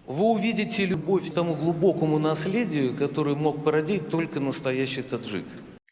Вы увидите любовь к тому глубокому наследию, которое мог породить только настоящий таджик.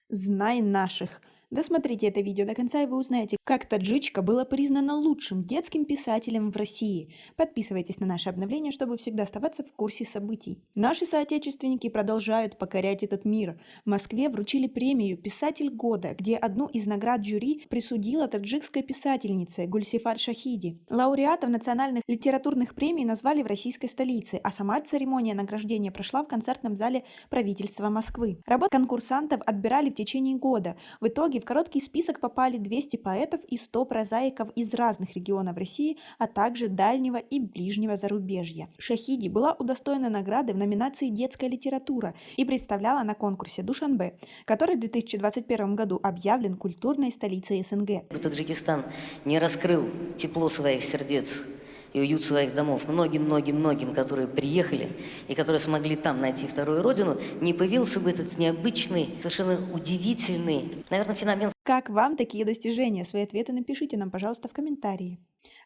Знай наших. Досмотрите это видео до конца, и вы узнаете, как таджичка была признана лучшим детским писателем в России. Подписывайтесь на наши обновления, чтобы всегда оставаться в курсе событий. Наши соотечественники продолжают покорять этот мир. В Москве вручили премию «Писатель года», где одну из наград жюри присудила таджикская писательница Гульсифат Шахиди. Лауреатов национальных литературных премий назвали в российской столице, а сама церемония награждения прошла в концертном зале правительства Москвы. Работы конкурсантов отбирали в течение года. В итоге в короткий список попали 200 поэтов и 100 прозаиков из разных регионов России, а также дальнего и ближнего зарубежья. Шахиди была удостоена награды в номинации «Детская литература» и представляла на конкурсе Душанбе, который в 2021 году объявлен культурной столицей СНГ. Таджикистан не раскрыл тепло своих сердец и уют своих домов многим-многим-многим, которые приехали и которые смогли там найти вторую родину, не появился бы этот необычный, совершенно удивительный, наверное, феномен. Как вам такие достижения? Свои ответы напишите нам, пожалуйста, в комментарии.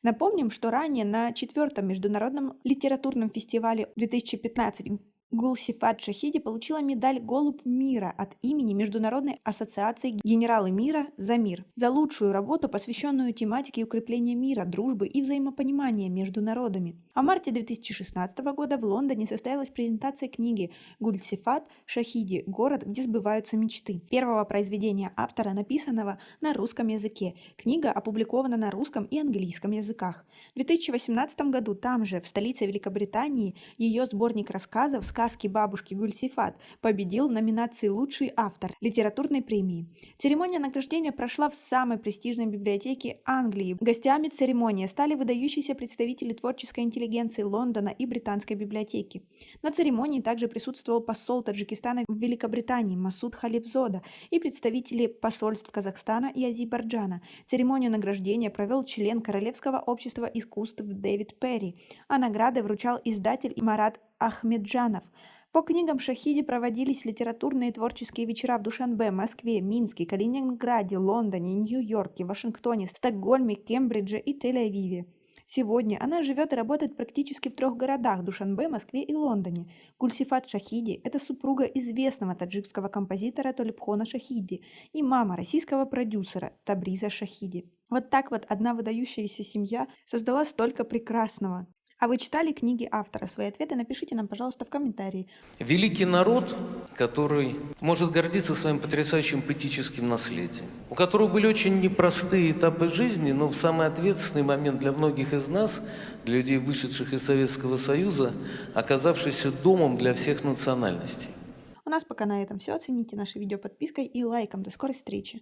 Напомним, что ранее на 4-м международном литературном фестивале 2015 Гулсифат Шахиди получила медаль «Голубь мира» от имени Международной ассоциации «Генералы мира за мир» за лучшую работу, посвященную тематике укрепления мира, дружбы и взаимопонимания между народами. А в марте 2016 года в Лондоне состоялась презентация книги Гульсифат Шахиди «Город, где сбываются мечты», первого произведения автора, написанного на русском языке. Книга опубликована на русском и английском языках. В 2018 году там же, в столице Великобритании, ее сборник рассказов «Сказки бабушки Гульсифат» победил в номинации «Лучший автор» литературной премии. Церемония награждения прошла в самой престижной библиотеке Англии. Гостями церемонии стали выдающиеся представители творческой интеллигенции Лондона и Британской библиотеки. На церемонии также присутствовал посол Таджикистана в Великобритании Масуд Халифзода и представители посольств Казахстана и Азербайджана. Церемонию награждения провел член Королевского общества искусств Дэвид Перри, а награды вручал издатель Марат Ахмеджанов. По книгам Шахиди проводились литературные и творческие вечера в Душанбе, Москве, Минске, Калининграде, Лондоне, Нью-Йорке, Вашингтоне, Стокгольме, Кембридже и Тель-Авиве. Сегодня она живет и работает практически в 3 городах – Душанбе, Москве и Лондоне. Гульсифат Шахиди – это супруга известного таджикского композитора Толипхона Шахиди и мама российского продюсера Табриза Шахиди. Вот так вот одна выдающаяся семья создала столько прекрасного. А вы читали книги автора? Свои ответы напишите нам, пожалуйста, в комментарии. Великий народ, который может гордиться своим потрясающим поэтическим наследием, у которого были очень непростые этапы жизни, но в самый ответственный момент для многих из нас, для людей, вышедших из Советского Союза, оказавшийся домом для всех национальностей. У нас пока на этом все. Оцените наше видео подпиской и лайком. До скорой встречи!